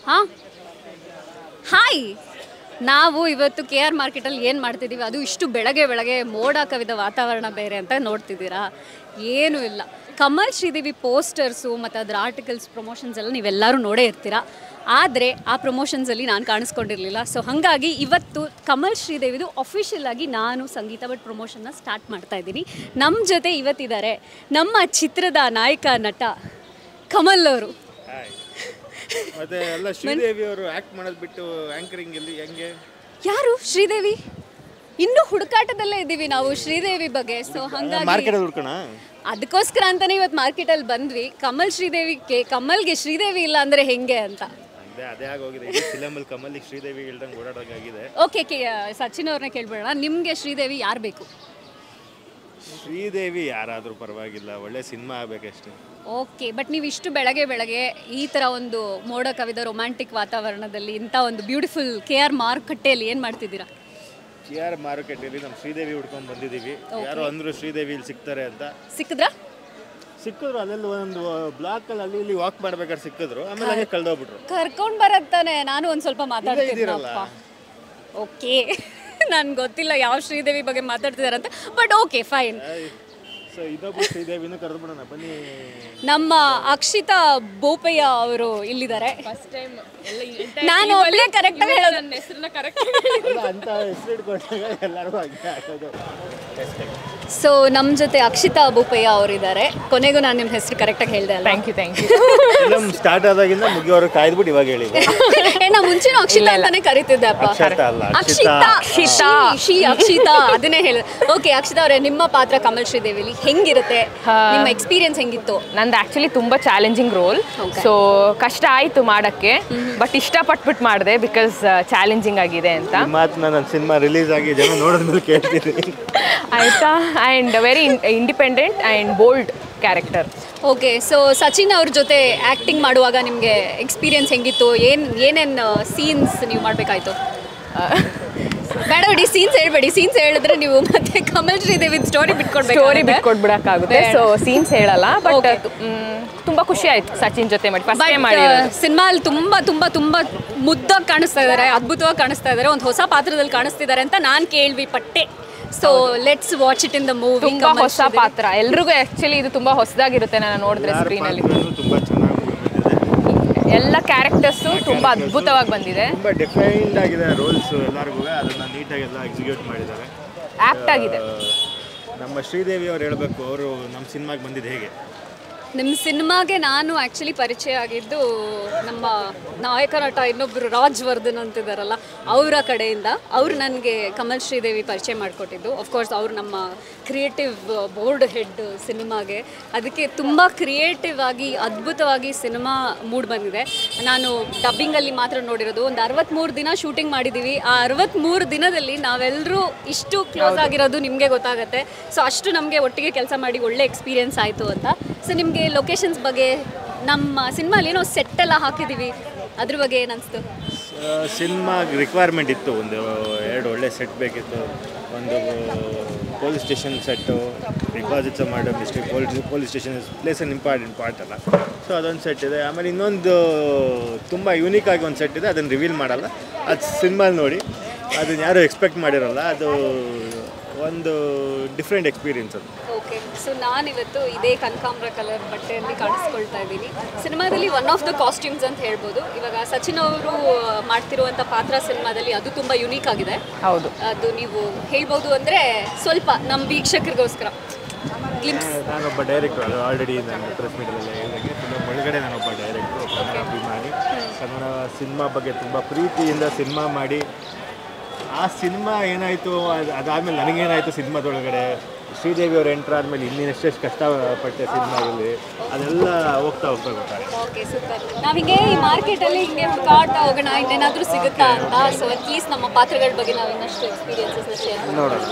ಹಾಂ ಹಾಯ್, ನಾವು ಇವತ್ತು ಕೆ ಆರ್ ಮಾರ್ಕೆಟಲ್ಲಿ ಏನು ಮಾಡ್ತಿದ್ದೀವಿ, ಅದು ಇಷ್ಟು ಬೆಳಗ್ಗೆ ಮೋಡ ಕವಿದ ವಾತಾವರಣ ಬೇರೆ ಅಂತ ನೋಡ್ತಿದ್ದೀರಾ. ಏನೂ ಇಲ್ಲ, ಕಮಲ್ ಶ್ರೀದೇವಿ ಪೋಸ್ಟರ್ಸು ಮತ್ತು ಅದರ ಆರ್ಟಿಕಲ್ಸ್ ಪ್ರಮೋಷನ್ಸ್ ಎಲ್ಲ ನೀವೆಲ್ಲರೂ ನೋಡೇ ಇರ್ತೀರಾ. ಆದರೆ ಆ ಪ್ರಮೋಷನ್ಸಲ್ಲಿ ನಾನು ಕಾಣಿಸ್ಕೊಂಡಿರಲಿಲ್ಲ. ಸೊ ಹಾಗಾಗಿ ಇವತ್ತು ಕಮಲ್ ಶ್ರೀದೇವಿದು ಅಫಿಷಿಯಲ್ ಆಗಿ ನಾನು ಸಂಗೀತ ಭಟ್ ಪ್ರಮೋಷನ್ನ ಸ್ಟಾರ್ಟ್ ಮಾಡ್ತಾ ಇದ್ದೀನಿ. ನಮ್ಮ ಜೊತೆ ಇವತ್ತಿದ್ದಾರೆ ನಮ್ಮ ಚಿತ್ರದ ನಾಯಕ ನಟ ಕಮಲ್ ಅವರು. ಮತ್ತೆ ಎಲ್ಲ ಶ್ರೀದೇವಿ ಅವರು ಆಕ್ಟ್ ಮಾಡೋದು ಬಿಟ್ಟು ಆಂಕರಿಂಗ್ ಅಲ್ಲಿ ಹೆಂಗೆ? ಯಾರು ಶ್ರೀದೇವಿ? ಇನ್ನೂ ಹುಡುಕಾಟದಲ್ಲೇ ಇದ್ದೀವಿ ನಾವು ಶ್ರೀದೇವಿ ಬಗ್ಗೆ. ಸೊ ಹಾಗಾಗಿ ಮಾರ್ಕೆಟ್ ಹುಡ್ಕೋಣ, ಅದಕ್ಕೋಸ್ಕರ ಅಂತಾನೆ ಇವತ್ತು ಮಾರ್ಕೆಟಲ್ಲಿ ಬಂದ್ವಿ. ಕಮಲ್ಗೆ ಶ್ರೀದೇವಿ ಇಲ್ಲ ಅಂದರೆ ಹೆಂಗೆ ಅಂತ. ಅದೇ ಆಗೋಗಿದೆ ಫಿಲಮಲ್ಲಿ ಕಮಲ್ ಶ್ರೀದೇವಿ ಇಲ್ದಂಗೆ ಓಡಾಡೋಂಗಾಗಿದೆ. ಓಕೆ, ಸಚಿನ್ ಅವ್ರನ್ನ ಕೇಳ್ಬೇಡ, ನಿಮಗೆ ಶ್ರೀದೇವಿ ಯಾರು ಬೇಕು? ಶ್ರೀದೇವಿ ಯಾರಾದರೂ ಪರವಾಗಿಲ್ಲ, ಒಳ್ಳೆ ಸಿನಿಮಾ ಆಗಬೇಕಷ್ಟೇ. ಓಕೆ, ಬಟ್ ನೀವು ಇಷ್ಟು ಬೆಳಗ್ಗೆ ಈ ಥರ ಒಂದು ಮೋಡ ಕವಿದ ರೊಮ್ಯಾಂಟಿಕ್ ವಾತಾವರಣದಲ್ಲಿ ಇಂಥ ಒಂದು ಬ್ಯೂಟಿಫುಲ್ ಕೆ ಆರ್ ಮಾರುಕಟ್ಟೆಯಲ್ಲಿ ಏನು ಮಾಡ್ತಿದ್ದೀರಾ? ಕೆ ಆರ್ ಮಾರುಕಟ್ಟೆಯಲ್ಲಿ ನಮ್ಮ ಶ್ರೀದೇವಿ ಹುಡ್ಕೊಂಡು ಬಂದಿದ್ದೀವಿ. ಯಾರೋ ಅಂದರು ಶ್ರೀದೇವಿ ಇಲ್ಲಿ ಸಿಗ್ತಾರೆ ಅಂತ. ಸಿಕ್ಕಿದ್ರು ಅಲ್ಲೆಲ್ಲ ಒಂದು ಬ್ಲಾಕಲ್ಲಿ ಅಲ್ಲಿ ಇಲ್ಲಿ ವಾಕ್ ಮಾಡ್ಬೇಕಾದ್ರೆ ಸಿಕ್ಕಿದ್ರು, ಆಮೇಲೆ ಹಂಗೆ ಕಳ್ದೋಗ್ಬಿಟ್ರು. ಕರ್ಕೊಂಡು ಬರತ್ತಾನೆ, ನಾನು ಒಂದು ಸ್ವಲ್ಪ ಮಾತಾಡ್ತಿದ್ದೀರಲ್ಲ. ಓಕೆ, ನನ್ಗೆ ಗೊತ್ತಿಲ್ಲ ಯಾವ ಶ್ರೀದೇವಿ ಬಗ್ಗೆ ಮಾತಾಡ್ತಿದಾರಂತ, ಬಟ್ ಓಕೆ ಫೈನ್. ಸೊ ಇದೊಬ್ಬ ಶ್ರೀದೇವಿನೂ ಕರೆದ್ಬಿಡೋಣ ಬನ್ನಿ. ನಮ್ಮ ಅಕ್ಷಿತಾ ಬೋಪಯ್ಯ ಅವರು ಇಲ್ಲಿದ್ದಾರೆ. ನಾನು ಒಳ್ಳೆ ಕರೆಕ್ಟ್ ಹೇಳೋದು, ನನ್ನ ಹೆಸರನ್ನ ಕರೆಕ್ಟ್ ಅಂತ ಹೆಸರು ಇಟ್ಕೊಂಡಾಗ ಎಲ್ಲರೂ ಹಾಗೆ ಹಾಕೋದು. ಸೊ ನಮ್ಮ ಜೊತೆ ಅಕ್ಷಿತಾ ಬೋಪಯ್ಯ ಅವರಿದ್ದಾರೆ. ಕೊನೆಗೂ ನಾನು ನಿಮ್ಮ ಹೆಸರು ಕರೆಕ್ಟಾಗಿ ಹೇಳ್ದೆ ಅಲ್ಲ? Thank you. ಫಿಲಮ್ ಸ್ಟಾರ್ಟ್ ಆದಾಗಿಂದ ಮುಗಿಯೋರು ಕಾಯ್ದುಬಿಟ್ಟು ಇವಾಗ ಹೇಳಿ. ನಾ ಮುಂಚೆನೂ ಅಕ್ಷಿತಾ ಅಂತಾನೆ ಕರಿತಿದ್ದೆ ಅಪ್ಪ. ಅಕ್ಷಿತಾ ಅದನ್ನೇ ಹೇಳಿದೆ. ಓಕೆ ಅಕ್ಷಿತಾ ಅವರೇ, ನಿಮ್ಮ ಪಾತ್ರ ಕಮಲ್ ಶ್ರೀದೇವಿಲಿ ಹೆಂಗಿರುತ್ತೆ? ನಿಮ್ಮ ಎಕ್ಸ್ಪೀರಿಯನ್ಸ್ ಹೆಂಗಿತ್ತು? ನಂದು ಆ್ಯಕ್ಚುಲಿ ತುಂಬ ಚಾಲೆಂಜಿಂಗ್ ರೋಲ್. ಸೊ ಕಷ್ಟ ಆಯಿತು ಮಾಡೋಕ್ಕೆ, ಬಟ್ ಇಷ್ಟಪಟ್ಬಿಟ್ಟು ಮಾಡಿದೆ ಬಿಕಾಸ್ ಚಾಲೆಂಜಿಂಗ್ ಆಗಿದೆ ಅಂತ. ಮಾತು ನನ್ನ ಸಿನಿಮಾ ರಿಲೀಸ್ ಆಗಿ ಜನ ನೋಡಿದ್ಮೇಲೆ ಕೇಳ್ತೀನಿ ಆಯಿತಾ. And very independent and bold character. Okay, so Sachin ಅವ್ರ ಜೊತೆ ಆ್ಯಕ್ಟಿಂಗ್ ಮಾಡುವಾಗ ನಿಮಗೆ ಎಕ್ಸ್ಪೀರಿಯನ್ಸ್ ಹೆಂಗಿತ್ತು? ಏನೇನು ಸೀನ್ಸ್ ನೀವು ಮಾಡಬೇಕಾಯ್ತು? ಬೇಡ ಬಿಡಿ, ಸೀನ್ಸ್ ಹೇಳಿದ್ರೆ ನೀವು ಮತ್ತೆ ಕಮಲ್ ಶ್ರೀದೇವಿ ಸ್ಟೋರಿ ಬಿಟ್ಕೊಡ್ಬಿಡಕ್ಕಾಗುತ್ತೆ. ಸೊ ಸೀನ್ಸ್ ಹೇಳಲ್ಲ, ಬಟ್ ತುಂಬ ಖುಷಿ ಆಯ್ತು ಸಚಿನ್ ಜೊತೆ ಮಾಡಿ. ಫಸ್ಟ್ ಟೈಮ್ ಮಾಡಿ ಸಿನಿಮಾಲ್ಲಿ ತುಂಬ ಮುದ್ದಾಗಿ ಕಾಣಿಸ್ತಾ ಇದ್ದಾರೆ, ಅದ್ಭುತವಾಗಿ ಕಾಣಿಸ್ತಾ ಇದ್ದಾರೆ, ಒಂದು ಹೊಸ ಪಾತ್ರದಲ್ಲಿ ಕಾಣಿಸ್ತಿದ್ದಾರೆ ಅಂತ ನಾನು ಕೇಳ್ವಿಪಟ್ಟೆ. So let's watch it in the movie. ತುಂಬ ಹೊಸ ಪಾತ್ರ, ಎಲ್ರಿಗೂ ಆ್ಯಕ್ಚುಲಿ ಇದು ತುಂಬ ಹೊಸದಾಗಿರುತ್ತೆ. ನಾನು ನೋಡಿದ್ರೆ ಸ್ಕ್ರೀನಲ್ಲಿ ಎಲ್ಲ ಕ್ಯಾರೆಕ್ಟರ್ಸು ತುಂಬ ಅದ್ಭುತವಾಗಿ ಬಂದಿದೆ. ತುಂಬ ಡಿಫೈನ್ಡ್ ಆಗಿದೆ ರೋಲ್ಸ್ ಎಲ್ಲರಿಗೂ, ಅದನ್ನು ನೀಟಾಗಿ ಎಲ್ಲ ಎಕ್ಸಿಕ್ಯೂಟ್ ಮಾಡಿದ್ದಾರೆ, ಆ್ಯಕ್ಟ್ ಆಗಿದೆ. ನಮ್ಮ ಶ್ರೀದೇವಿ ಅವ್ರು ಹೇಳಬೇಕು, ಅವರು ನಮ್ಮ ಸಿನಿಮಾಗೆ ಬಂದಿದ್ದು ಹೇಗೆ? ನಿಮ್ಮ ಸಿನಿಮಾಗೆ ನಾನು ಆ್ಯಕ್ಚುಲಿ ಪರಿಚಯ ಆಗಿದ್ದು ನಮ್ಮ ನಾಯಕ ನಟ ಇನ್ನೊಬ್ಬರು ರಾಜ್ವರ್ಧನ್ ಅಂತಿದ್ದಾರಲ್ಲ, ಅವರ ಕಡೆಯಿಂದ. ಅವರು ನನಗೆ ಕಮಲ್ ಶ್ರೀದೇವಿ ಪರಿಚಯ ಮಾಡಿಕೊಟ್ಟಿದ್ದು. ಅಫ್ಕೋರ್ಸ್ ಅವರು ನಮ್ಮ ಕ್ರಿಯೇಟಿವ್ ಬೋರ್ಡ್ ಹೆಡ್ ಸಿನಿಮಾಗೆ. ಅದಕ್ಕೆ ತುಂಬ ಕ್ರಿಯೇಟಿವ್ ಆಗಿ ಅದ್ಭುತವಾಗಿ ಸಿನಿಮಾ ಮೂಡ್ ಬಂದಿದೆ. ನಾನು ಡಬ್ಬಿಂಗಲ್ಲಿ ಮಾತ್ರ ನೋಡಿರೋದು. ಒಂದು 63 ದಿನ ಶೂಟಿಂಗ್ ಮಾಡಿದ್ದೀವಿ. ಆ 63 ದಿನದಲ್ಲಿ ನಾವೆಲ್ಲರೂ ಇಷ್ಟು ಕ್ಲೋಸ್ ಆಗಿರೋದು ನಿಮಗೆ ಗೊತ್ತಾಗುತ್ತೆ. ಸೊ ಅಷ್ಟು ನಮಗೆ ಒಟ್ಟಿಗೆ ಕೆಲಸ ಮಾಡಿ ಒಳ್ಳೆ ಎಕ್ಸ್ಪೀರಿಯನ್ಸ್ ಆಯಿತು ಅಂತ. ಸೊ ನಿಮಗೆ ಲೊಕೇಶನ್ಸ್ ಬಗ್ಗೆ, ನಮ್ಮ ಸಿನಿಮಾಲಿ ಏನೋ ಸೆಟ್ ಎಲ್ಲ ಹಾಕಿದ್ದೀವಿ, ಅದ್ರ ಬಗ್ಗೆ ಏನನ್ನಿಸ್ತು? ಸಿನಿಮಾಗೆ ರಿಕ್ವೈರ್ಮೆಂಟ್ ಇತ್ತು, ಒಂದು 2 ಒಳ್ಳೆ ಸೆಟ್ ಬೇಕಿತ್ತು. ಒಂದು police station set, because it's a murder mystery. Police station plays an important part ಅಲ್ಲ. ಸೊ ಅದೊಂದು ಸೆಟ್ ಇದೆ. ಆಮೇಲೆ ಇನ್ನೊಂದು ತುಂಬ ಯೂನಿಕ್ ಆಗಿ ಒಂದು ಸೆಟ್ ಇದೆ, ಅದನ್ನು ರಿವೀಲ್ ಮಾಡಲ್ಲ. ಅದು ಸಿನಿಮಾಲಿ ನೋಡಿ, ಅದನ್ನು ಯಾರೂ ಎಕ್ಸ್ಪೆಕ್ಟ್ ಮಾಡಿರಲ್ಲ. ಅದು ಒಂದು ಡಿಫ್ರೆಂಟ್ ಎಕ್ಸ್ಪೀರಿಯನ್ಸ್ ಅದು. ಓಕೆ, ಸೊ ನಾನಿವತ್ತು ಇದೇ ಕನಕಾಂಬ್ರ ಕಲರ್ ಬಟ್ಟೆಯಲ್ಲಿ ಕಾಣಿಸ್ಕೊಳ್ತಾ ಇದ್ದೀನಿ. ಸಿನಿಮಾದಲ್ಲಿ ಒನ್ ಆಫ್ ದ ಕಾಸ್ಟ್ಯೂಮ್ಸ್ ಅಂತ ಹೇಳ್ಬೋದು. ಇವಾಗ ಸಚಿನ್ ಅವರು ಮಾಡ್ತಿರುವಂಥ ಪಾತ್ರ ಸಿನಿಮಾದಲ್ಲಿ ಅದು ತುಂಬ ಯುನೀಕ್ ಆಗಿದೆ. ಹೌದು, ಅದು ನೀವು ಹೇಳ್ಬೋದು ಅಂದರೆ ಸ್ವಲ್ಪ ನಮ್ಮ ವೀಕ್ಷಕರಿಗೋಸ್ಕರ ಗ್ಲಿಮ್ಸ್. ನಾನೊಬ್ಬ ಡೈರೆಕ್ಟ್ರು, ಅದು ಆಲ್ರೆಡಿ ನಾನು ಪ್ರೆಸ್ ಮೀಟಲ್ಲಿ ಹೇಳಿದಂಗೆ ಫಿಲಮ್ ಒಳಗಡೆ ನಾನೊಬ್ಬ ಡೈರೆಕ್ಟ್ರು, ಕನ್ನಡ ಅಭಿಮಾನಿ. ಕನ್ನಡ ಸಿನಿಮಾ ಬಗ್ಗೆ ತುಂಬ ಪ್ರೀತಿಯಿಂದ ಸಿನಿಮಾ ಮಾಡಿ, ಆ ಸಿನಿಮಾ ಏನಾಯಿತು, ಅದಾದಮೇಲೆ ನನಗೇನಾಯಿತು ಸಿನಿಮಾದೊಳಗಡೆ, ಶ್ರೀದೇವಿ ಅವರು ಎಂಟ್ರ್ ಆದಮೇಲೆ ಇನ್ನೆಷ್ಟೆಷ್ಟು ಕಷ್ಟಪಟ್ಟೆ ಸಿನಿಮಾದಲ್ಲಿ, ಅದೆಲ್ಲ ಹೋಗ್ತಾ ಗೊತ್ತಾಗುತ್ತೆ. Okay, super. ನಾವು ಹಿಂಗೆ ಈ ಮಾರ್ಕೆಟಲ್ಲಿ ಹಿಂಗೆ ಹುಡುಕಾಟ ಹೋಗೋಣ, ಇನ್ನೇನಾದರೂ ಸಿಗುತ್ತಾ ಅಂತ. ಸೊ ಅಟ್ಲೀಸ್ಟ್ ನಮ್ಮ ಪಾತ್ರಗಳ ಬಗ್ಗೆ ನಾವು ಇನ್ನಷ್ಟು ಎಕ್ಸ್ಪೀರಿಯನ್ಸಸ್ನ ಶೇರ್ ನೋಡೋಣ.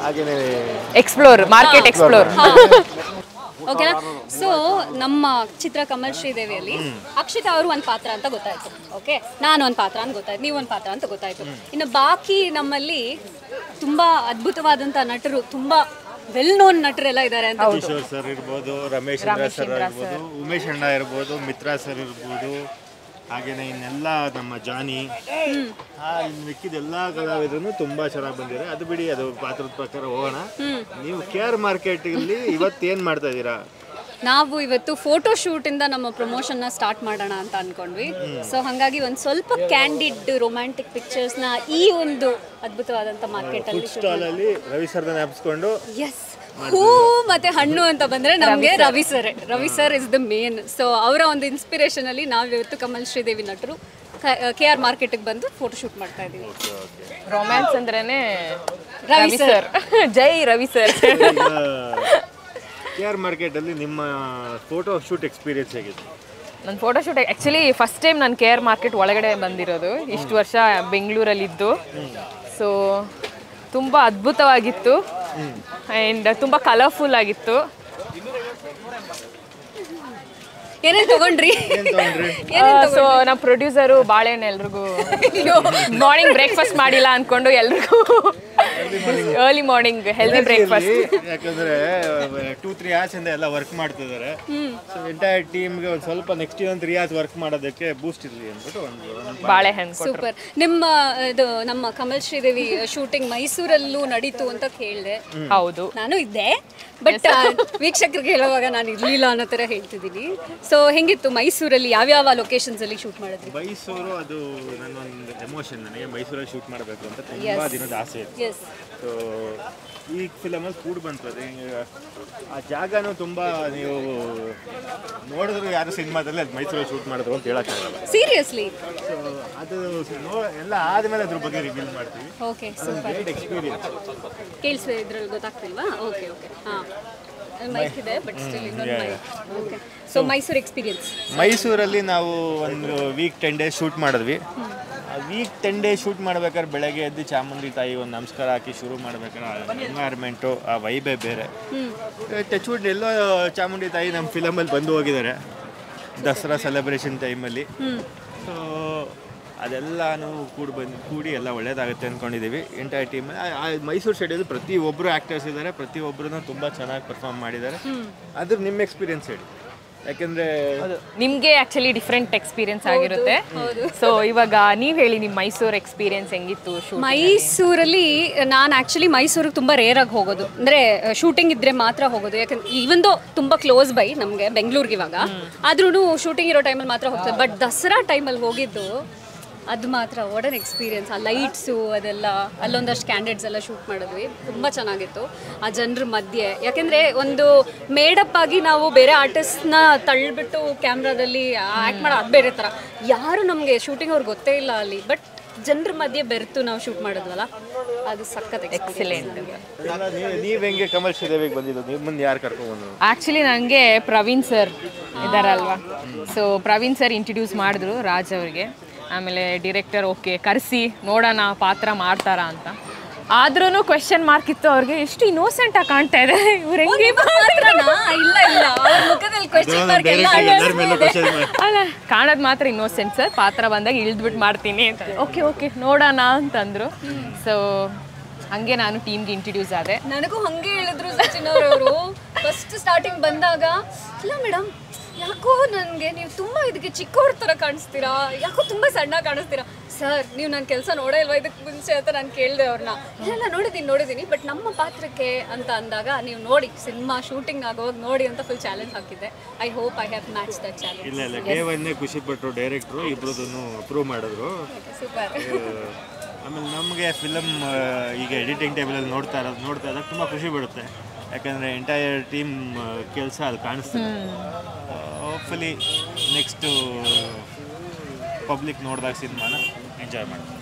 ಹಾಗೆಯೇ ಮಾರ್ಕೆಟ್ ಎಕ್ಸ್ಪ್ಲೋರ್. ಓಕೆನಾ? ಸೊ ನಮ್ಮ ಚಿತ್ರ ಕಮಲ್ ಶ್ರೀದೇವಿಯಲ್ಲಿ ಅಕ್ಷಿತಾ ಅವರು ಒಂದು ಪಾತ್ರ ಅಂತ ಗೊತ್ತಾಯ್ತು. ಓಕೆ, ನಾನು ಒಂದು ಪಾತ್ರ ಅಂತ ಗೊತ್ತಾಯ್ತು, ನೀವು ಒಂದು ಪಾತ್ರ ಅಂತ ಗೊತ್ತಾಯ್ತು. ಇನ್ನು ಬಾಕಿ ನಮ್ಮಲ್ಲಿ ತುಂಬಾ ಅದ್ಭುತವಾದಂಥ ನಟರು, ತುಂಬಾ ವೆಲ್ ನೋನ್ ನಟರೆಲ್ಲ ಇದ್ದಾರೆ ಅಂತ. ಕಿಶೋರ್ ಸರ್ ಇರ್ಬೋದು, ರಮೇಶ್ ಸರ್ ಇರ್ಬೋದು, ಉಮೇಶ್ ಅಣ್ಣ ಇರ್ಬೋದು, ಮಿತ್ರಾ ಸರ್ ಇರ್ಬೋದು, ಹಾಗೆಯೇ ಇನ್ನೆಲ್ಲ ನಮ್ಮ ಜಾನಿ ಇನ್ನು ಮಿಕ್ಕಿದೆಲ್ಲ ಕಲಾವಿದರು ತುಂಬ ಚೆನ್ನಾಗಿ ಬಂದಿದ್ದಾರೆ. ಅದು ಬಿಡಿ, ಅದು ಪಾತ್ರದ ಪ್ರಕಾರ ಹೋಗೋಣ. ನೀವು KR ಮಾರ್ಕೆಟಲ್ಲಿ ಇವತ್ತೇನು ಮಾಡ್ತಾ ಇದ್ದೀರಾ? ನಾವು ಇವತ್ತು ಫೋಟೋ ಶೂಟಿಂದ ನಮ್ಮ ಪ್ರಮೋಷನ್ನ ಸ್ಟಾರ್ಟ್ ಮಾಡೋಣ ಅಂತ ಅಂದ್ಕೊಂಡ್ವಿ. ಸೊ ಹಾಗಾಗಿ ಒಂದು ಸ್ವಲ್ಪ ಕ್ಯಾಂಡಿಡ್ ರೊಮ್ಯಾಂಟಿಕ್ ಪಿಕ್ಚರ್ಸ್ನ ಈ ಒಂದು ಅದ್ಭುತವಾದಂಥ ಮಾರ್ಕೆಟಲ್ಲಿ ಸ್ಟಾಲಲ್ಲಿ ರವಿ ಸರ್ನ ಜ್ಞಾಪಿಸ್ಕೊಂಡು ಎಸ್ ಹೂ ಮತ್ತೆ ಹಣ್ಣು ಅಂತ ಬಂದರೆ ನಮಗೆ Ravi sir is the main. So ಅವರ ಒಂದು ಇನ್ಸ್ಪಿರೇಷನ್ ಅಲ್ಲಿ ನಾವು ಇವತ್ತು ಕಮಲ್ ಶ್ರೀದೇವಿ ನಟರು KR ಮಾರ್ಕೆಟಿಗೆ ಬಂದು ಫೋಟೋ ಶೂಟ್ ಮಾಡ್ತಾ ಇದ್ದೀವಿ. ರೊಮ್ಯಾನ್ಸ್ ಅಂದ್ರೇನೆ ರವಿ ಸರ್. ಜೈ ರವಿ ಸರ್. KR ಮಾರ್ಕೆಟಲ್ಲಿ ನಿಮ್ಮ ಫೋಟೋ ಶೂಟ್ ಎಕ್ಸ್ಪೀರಿಯನ್ಸ್ ಹೇಗಿತ್ತು? ನನ್ನ photo shoot actually first time ನಾನು KR ಮಾರ್ಕೆಟ್ ಒಳಗಡೆ ಬಂದಿರೋದು. ಇಷ್ಟು ವರ್ಷ ಬೆಂಗಳೂರಲ್ಲಿದ್ದು. ಸೊ ತುಂಬ ಅದ್ಭುತವಾಗಿತ್ತು ಆ್ಯಂಡ್ ತುಂಬ ಕಲರ್ಫುಲ್ ಆಗಿತ್ತು. ಏನೇನು ತಗೊಂಡ್ರಿ? ಸೊ ನಮ್ಮ ಪ್ರೊಡ್ಯೂಸರು ಬಾಳೆಹಣ್ಣು ಎಲ್ರಿಗೂ ಮಾರ್ನಿಂಗ್ ಬ್ರೇಕ್ಫಾಸ್ಟ್ ಮಾಡಿಲ್ಲ ಅಂದ್ಕೊಂಡು ಎಲ್ರಿಗೂ ಅರ್ಲಿ ಮಾರ್ನಿಂಗ್ ಹೆಲ್ದಿ ಬ್ರೇಕ್ಫಾಸ್ಟ್. ಯಾಕಂದ್ರೆ 2-3 hours ಇಂದ ಎಲ್ಲ ವರ್ಕ್ ಮಾಡ್ತಿದ್ದಾರೆ. ಸೊ ಎಂಟೈರ್ ಟೀಮ್ಗೆ ಒಂದು ಸ್ವಲ್ಪ ನೆಕ್ಸ್ಟ್ ಒಂದು 3 hours ವರ್ಕ್ ಮಾಡೋದಕ್ಕೆ ಬೂಸ್ಟ್ ಇರಲಿ ಅಂದ್ಬಿಟ್ಟು ಒಂದು ಬಾಳೆಹಣ್ಣು. ಸೂಪರ್. ನಮ್ಮ ಕಮಲ್ ಶ್ರೀದೇವಿ ಶೂಟಿಂಗ್ ಮೈಸೂರಲ್ಲೂ ನಡೀತು ಅಂತ ಕೇಳಿದೆ. ಹೌದು, ನಾನು ಇದ್ದೆ, ಬಟ್ ವೀಕ್ಷಕರಿಗೆ ಹೇಳುವಾಗ ನಾನು ಇರಲಿಲ್ಲ ಅನ್ನೋ ಥರ ಹೇಳ್ತಿದ್ದೀನಿ. ಸೊ ಹೆಂಗಿತ್ತು ಮೈಸೂರಲ್ಲಿ? ಯಾವ್ಯಾವ ಲೊಕೇಶನ್ಸ್ ಅಲ್ಲಿ ಶೂಟ್ ಮಾಡಿದ್ರಿ? ಮೈಸೂರು ಅದು ನನ್ನೊಂದು ಎಮೋಷನ್. ನನಗೆ ಮೈಸೂರಲ್ಲಿ ಶೂಟ್ ಮಾಡಬೇಕು ಅಂತ ತುಂಬ ದಿನದ ಆಸೆ ಇತ್ತು. ಸೊ ಈ ಫಿಲಮಲ್ಲಿ ಕೂಡ ಬಂತು. ಅದು ಆ ಜಾಗನೂ ತುಂಬ, ನೀವು ನೋಡಿದ್ರು ಯಾರು ಸಿನಿಮಾದಲ್ಲಿ ಅದು ಮೈಸೂರಲ್ಲಿ ಶೂಟ್ ಮಾಡಿದ್ರು ಅಂತ ಹೇಳೋಕ್ಕಾಗಲ್ಲ. ಸೀರಿಯಸ್ಲಿ? ಸೊ ಅದು ಎಲ್ಲ ಆದಮೇಲೆ ಅದ್ರ ಬಗ್ಗೆ ರಿವೀಲ್ ಮಾಡ್ತೀವಿ. Okay, super. Great experience. ಕೇಳಿಸ್ತಾ ಇದ್ರಲ್ಲಿ ಗೊತ್ತಾಗ್ತಿಲ್ವಾ? ಓಕೆ ಓಕೆ, ಹಾಂ, ಮೈಕ್ ಇದೆ ಬಟ್ ಸ್ಟಿಲ್ ಇನ್ನೊಂದು mic. Okay, so Mysuru experience. ಮೈಸೂರಲ್ಲಿ ನಾವು ಒಂದು ವೀಕ್ 10 days ಶೂಟ್ ಮಾಡಿದ್ವಿ. ವೀಕ್ 10 days ಶೂಟ್ ಮಾಡ್ಬೇಕಾದ್ರೆ ಬೆಳಗ್ಗೆ ಎದ್ದು ಚಾಮುಂಡಿ ತಾಯಿ ಒಂದು ನಮಸ್ಕಾರ ಹಾಕಿ ಶುರು ಮಾಡ್ಬೇಕಾದ್ರೆ ಎನ್ವೈರ್ಮೆಂಟು ಆ ವೈಬೇ ಬೇರೆ. ಟಚ್ವುಡ್ ಎಲ್ಲೋ ಚಾಮುಂಡಿ ತಾಯಿ ನಮ್ಮ ಫಿಲಮಲ್ಲಿ ಬಂದು ಹೋಗಿದ್ದಾರೆ ದಸರಾ ಸೆಲೆಬ್ರೇಷನ್ ಟೈಮಲ್ಲಿ. ಸೊ ಅದೆಲ್ಲನೂ ಕೂಡಿ ಎಲ್ಲ ಒಳ್ಳೇದಾಗುತ್ತೆ ಅಂದ್ಕೊಂಡಿದ್ದೀವಿ ಎಂಟೈರ್ ಟೀಮ್. ಮೈಸೂರು ಸ್ಟೇಡಿಯದಲ್ಲಿ ಪ್ರತಿಯೊಬ್ಬರು ಆ್ಯಕ್ಟರ್ಸ್ ಇದ್ದಾರೆ, ಪ್ರತಿಯೊಬ್ಬರೂ ತುಂಬ ಚೆನ್ನಾಗಿ ಪರ್ಫಾರ್ಮ್ ಮಾಡಿದ್ದಾರೆ. ಅದ್ರ ನಿಮ್ಮ ಎಕ್ಸ್ಪೀರಿಯನ್ಸ್ ಹೇಳಿ, ಯಾಕೆಂದರೆ ನಿಮಗೆ ಆ್ಯಕ್ಚುಲಿ ಡಿಫ್ರೆಂಟ್ ಎಕ್ಸ್ಪೀರಿಯನ್ಸ್ ಆಗಿರುತ್ತೆ. ಸೊ ಇವಾಗ ನೀವು ಹೇಳಿ ನಿಮ್ಮ ಮೈಸೂರು ಎಕ್ಸ್ಪೀರಿಯನ್ಸ್ ಹೆಂಗಿತ್ತು? ಮೈಸೂರಲ್ಲಿ ನಾನು ಆ್ಯಕ್ಚುಲಿ ಮೈಸೂರಿಗೆ ತುಂಬ ರೇರಾಗಿ ಹೋಗೋದು, ಅಂದರೆ ಶೂಟಿಂಗ್ ಇದ್ದರೆ ಮಾತ್ರ ಹೋಗೋದು. ಯಾಕಂದ್ರೆ ಈವನ್ ದೋ ತುಂಬ ಕ್ಲೋಸ್ ಬೈ ನಮಗೆ ಬೆಂಗಳೂರಿಗೆ ಇವಾಗ, ಆದ್ರೂ ಶೂಟಿಂಗ್ ಇರೋ ಟೈಮಲ್ಲಿ ಮಾತ್ರ ಹೋಗ್ತದೆ. ಬಟ್ ದಸರಾ ಟೈಮಲ್ಲಿ ಹೋಗಿದ್ದು ಅದು ಮಾತ್ರ ವಾಟ್ ಎಕ್ಸ್ಪೀರಿಯನ್ಸ್. ಆ ಲೈಟ್ಸು ಅದೆಲ್ಲ, ಅಲ್ಲೊಂದಷ್ಟು ಕ್ಯಾಂಡಿಡೇಟ್ಸ್ ಎಲ್ಲ ಶೂಟ್ ಮಾಡಿದ್ವಿ, ತುಂಬ ಚೆನ್ನಾಗಿತ್ತು. ಆ ಜನರ ಮಧ್ಯೆ, ಯಾಕೆಂದರೆ ಒಂದು ಮೇಡಪ್ ಆಗಿ ನಾವು ಬೇರೆ ಆರ್ಟಿಸ್ಟ್ನ ತಳ್ಳಿಬಿಟ್ಟು ಕ್ಯಾಮ್ರಾದಲ್ಲಿ ಆ್ಯಕ್ಟ್ ಮಾಡೋ ಅದು ಬೇರೆ ಥರ. ಯಾರು ನಮಗೆ ಶೂಟಿಂಗ್ ಅವ್ರಿಗೆ ಗೊತ್ತೇ ಇಲ್ಲ ಅಲ್ಲಿ, ಬಟ್ ಜನರ ಮಧ್ಯೆ ಬೆರೆತು ನಾವು ಶೂಟ್ ಮಾಡಿದ್ವಲ್ಲ, ಅದು ಸಖತ್ ಎಕ್ಸಲೆಂಟ್. ನೀವು ಹೆಂಗೆ ಕಮಲ್ ಶ್ರೀದೇವಿಗೆ ಬಂದಿದ್ದು? ನಿಮ್ಮ ಮುಂದೆ ಯಾರು ಕರ್ಕೊಂಡ್ಬಂದ್ರು? ಆ್ಯಕ್ಚುಲಿ ನನಗೆ ಪ್ರವೀಣ್ ಸರ್ ಇದ್ದಾರಲ್ವಾ, ಸೊ ಪ್ರವೀಣ್ ಸರ್ ಇಂಟ್ರಡ್ಯೂಸ್ ಮಾಡಿದ್ರು ರಾಜ್ ಅವ್ರಿಗೆ. ಆಮೇಲೆ ಡಿರೆಕ್ಟರ್ ಓಕೆ ಕರೆಸಿ ನೋಡೋಣ ಪಾತ್ರ ಮಾಡ್ತಾರಾ ಅಂತ. ಆದ್ರೂ ಕ್ವೆಶ್ಚನ್ ಮಾರ್ಕ್ ಇತ್ತು ಅವ್ರಿಗೆ, ಎಷ್ಟು ಇನ್ನೋಸೆಂಟ್ ಆಗಿ ಕಾಣ್ತಾ ಇದೆ ಇವ್ರು, ಹೆಂಗೆ ಅಲ್ಲ ಕಾಣೋದು ಮಾತ್ರ ಇನ್ನೋಸೆಂಟ್ ಸರ್, ಪಾತ್ರ ಬಂದಾಗ ಇಳಿದ್ಬಿಟ್ಟು ಮಾಡ್ತೀನಿ ಅಂತ. ಓಕೆ ಓಕೆ ನೋಡೋಣ ಅಂತಂದ್ರು. ಸೊ ಹಂಗೆ ನಾನು ಟೀಮ್ಗೆ ಇಂಟ್ರಡ್ಯೂಸ್ ಆದೆ. ನನಗೂ ಹಂಗೆ ಹೇಳಿದ್ರು ಸಚಿನ್ ಅವರು ಫಸ್ಟ್ ಸ್ಟಾರ್ಟಿಂಗ್ ಬಂದಾಗ. ಇಲ್ಲ ಮೇಡಮ್, ಯಾಕೋ ನನಗೆ ನೀವು ತುಂಬ ಇದಕ್ಕೆ ಚಿಕ್ಕವ್ರ ಥರ ಕಾಣಿಸ್ತೀರಾ, ಯಾಕೋ ತುಂಬ ಸಣ್ಣ ಕಾಣಿಸ್ತೀರಾ. ಸರ್ ನೀವು ನನ್ನ ಕೆಲಸ ನೋಡೇ ಇಲ್ವಾ ಇದಕ್ಕೆ ಮುಂಚೆ ಅಂತ ನಾನು ಕೇಳಿದೆ ಅವ್ರನ್ನ. ಇಲ್ಲ ನೋಡಿದ್ದೀನಿ, ಬಟ್ ನಮ್ಮ ಪಾತ್ರಕ್ಕೆ ಅಂತ ಅಂದಾಗ ನೀವು ನೋಡಿ ಸಿನಿಮಾ ಶೂಟಿಂಗ್ ಆಗೋವಾಗ ನೋಡಿ ಅಂತ ಫುಲ್ ಚಾಲೆಂಜ್ ಹಾಕಿದ್ದೆ. I hope I have match that challenge. ಇಲ್ಲ ಕೇವನ್ನೇ ಖುಷಿ ಪಟ್ಟರು ಡೈರೆಕ್ಟ್ರು, ಇಬ್ಬರದನ್ನು ಅಪ್ರೂವ್ ಮಾಡಿದ್ರು. ಸೂಪರ್. ಆಮೇಲೆ ನಮಗೆ ಫಿಲಮ್ ಈಗ ಎಡಿಟಿಂಗ್ ಟೇಬಲಲ್ಲಿ ನೋಡ್ತಾ ಇದ್ದಾಗ ತುಂಬ ಖುಷಿ ಬಿಡುತ್ತೆ. ಯಾಕಂದರೆ ಎಂಟೈರ್ ಟೀಮ್ ಕೆಲಸ ಅಲ್ಲಿ ಕಾಣಿಸ್ತದೆ. ಹೋಪ್ಫುಲಿ ನೆಕ್ಸ್ಟು ಪಬ್ಲಿಕ್ ನೋಡಿದಾಗ ಸಿನಿಮಾನ ಎಂಜಾಯ್ ಮಾಡ್ತೀವಿ.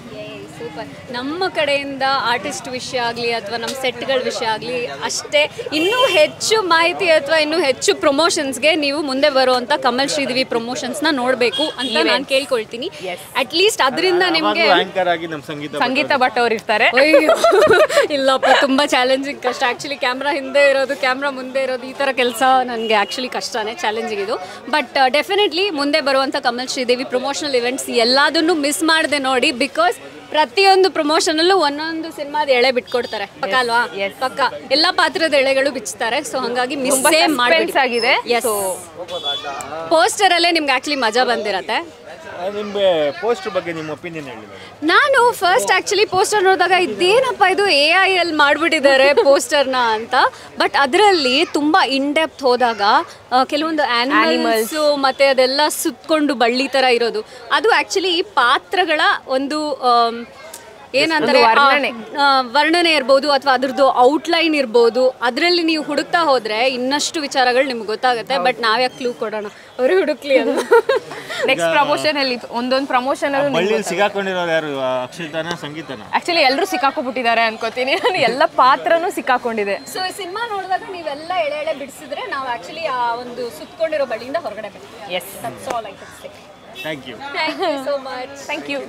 ಸೂಪರ್. ನಮ್ಮ ಕಡೆಯಿಂದ ಆರ್ಟಿಸ್ಟ್ ವಿಷಯ ಆಗಲಿ ಅಥವಾ ನಮ್ಮ ಸೆಟ್ಗಳ ವಿಷಯ ಆಗಲಿ ಅಷ್ಟೇ, ಇನ್ನೂ ಹೆಚ್ಚು ಮಾಹಿತಿ ಅಥವಾ ಇನ್ನೂ ಹೆಚ್ಚು ಪ್ರಮೋಷನ್ಸ್ಗೆ ನೀವು ಮುಂದೆ ಬರುವಂಥ ಕಮಲ್ ಶ್ರೀದೇವಿ ಪ್ರಮೋಷನ್ಸ್ನ ನೋಡಬೇಕು ಅಂತ ನಾನು ಕೇಳ್ಕೊಳ್ತೀನಿ. ಅಟ್ಲೀಸ್ಟ್ ಅದರಿಂದ ನಿಮಗೆ ಆಂಕರ್ ಆಗಿ ನಮ್ಮ ಸಂಗೀತ ಭಟ್ ಅವ್ರು ಇರ್ತಾರೆ. ಇಲ್ಲಪ್ಪ, ತುಂಬ ಚಾಲೆಂಜಿಂಗ್ ಕಷ್ಟ. ಆ್ಯಕ್ಚುಲಿ ಕ್ಯಾಮ್ರಾ ಹಿಂದೆ ಇರೋದು, ಕ್ಯಾಮ್ರಾ ಮುಂದೆ ಇರೋದು, ಈ ಥರ ಕೆಲಸ ನನಗೆ ಆ್ಯಕ್ಚುಲಿ ಕಷ್ಟನೇ, ಚಾಲೆಂಜಿಂಗ್ ಇದು. ಬಟ್ ಡೆಫಿನೆಟ್ಲಿ ಮುಂದೆ ಬರುವಂಥ ಕಮಲ್ ಶ್ರೀದೇವಿ ಪ್ರಮೋಷನಲ್ ಇವೆಂಟ್ಸ್ ಎಲ್ಲದನ್ನು ಮಿಸ್ ಮಾಡದೆ ನೋಡಿ. ಬಿಕಾಸ್ ಪ್ರತಿಯೊಂದು ಪ್ರಮೋಷನಲ್ಲೂ ಒಂದೊಂದು ಸಿನಿಮಾದ ಎಳೆ ಬಿಟ್ಕೊಡ್ತಾರೆ, ಪಕ್ಕ ಅಲ್ವಾ? ಪಕ್ಕ ಎಲ್ಲ ಪಾತ್ರದ ಎಳೆಗಳು ಬಿಚ್ತಾರೆ. ಸೊ ಹಾಗಾಗಿ ಮಿಸ್ಸೇ ಮಾಡಬೇಕಾಗಿದೆ. ಪೋಸ್ಟರ್ ಅಲ್ಲೇ ನಿಮ್ಗೆ ಆಕ್ಚುಲಿ ಮಜಾ ಬಂದಿರತ್ತೆ. ನಿಮಗೆ ಪೋಸ್ಟರ್ ಬಗ್ಗೆ ನಿಮ್ಮ ಒಪಿನಿಯನ್ ಹೇಳಿ madam. ನಾನು ಫಸ್ಟ್ ಆ್ಯಕ್ಚುಲಿ ಪೋಸ್ಟರ್ ನೋಡಿದಾಗ ಇದೇನಪ್ಪ ಇದು AI ಅಲ್ಲಿ ಮಾಡಿಬಿಟ್ಟಿದ್ದಾರೆ ಪೋಸ್ಟರ್ನ ಅಂತ. ಬಟ್ ಅದರಲ್ಲಿ ತುಂಬ ಇನ್ಡೆಪ್ತ್ ಹೋದಾಗ ಕೆಲವೊಂದು ಆ್ಯನಿಮಲ್ಸು ಮತ್ತು ಅದೆಲ್ಲ ಸುತ್ತಕೊಂಡು ಬಳ್ಳಿ ಥರ ಇರೋದು ಅದು ಆ್ಯಕ್ಚುಲಿ ಈ ಪಾತ್ರಗಳ ಒಂದು ಏನಂತಾರೆ ವರ್ಣನೆ ಇರ್ಬೋದು ಅಥವಾ ಅದ್ರದ್ದು ಔಟ್ಲೈನ್ ಇರ್ಬೋದು. ಅದರಲ್ಲಿ ನೀವು ಹುಡುಕ್ತಾ ಹೋದರೆ ಇನ್ನಷ್ಟು ವಿಚಾರಗಳು ನಿಮ್ಗೆ ಗೊತ್ತಾಗುತ್ತೆ. ಬಟ್ ನಾವ್ಯಾಕೆ ಕ್ಲೂ ಕೊಡೋಣ, ಅವರು ಹುಡುಕ್ಲಿ ಅಂತ. ನೆಕ್ಸ್ಟ್ ಪ್ರಮೋಷನ್ ಅಲ್ಲಿ ಒಂದೊಂದು ಪ್ರಮೋಷನ್ ಬಳ್ಳಿಯಲ್ಲಿ ಸಿಗಾಕೊಂಡಿರೋರು ಯಾರು? ಅಕ್ಷಿತಾನ, ಸಂಗೀತನ? ಆಕ್ಚುಲಿ ಎಲ್ಲರೂ ಸಿಕ್ಕಾಕೊಂಡ್ಬಿಟ್ಟಿದ್ದಾರೆ ಅನ್ಕೋತೀನಿ. ಎಲ್ಲ ಪಾತ್ರನೂ ಸಿಕ್ಕಾಕೊಂಡಿದೆ. ಸೊ ಈ ಸಿನಿಮಾ ನೋಡಿದಾಗ ನೀವೆಲ್ಲ ಎಳೆ ಎಳೆ ಬಿಡಿಸಿದ್ರೆ ನಾವು ಆ್ಯಕ್ಚುಲಿ ಆ ಒಂದು ಸುತ್ತಕೊಂಡಿರೋ ಬಳ್ಳಿಯಿಂದ ಹೊರಗಡೆ ಬರ್ತೀವಿ. Yes, that's all I can say. Thank you thank you so much. Thank you.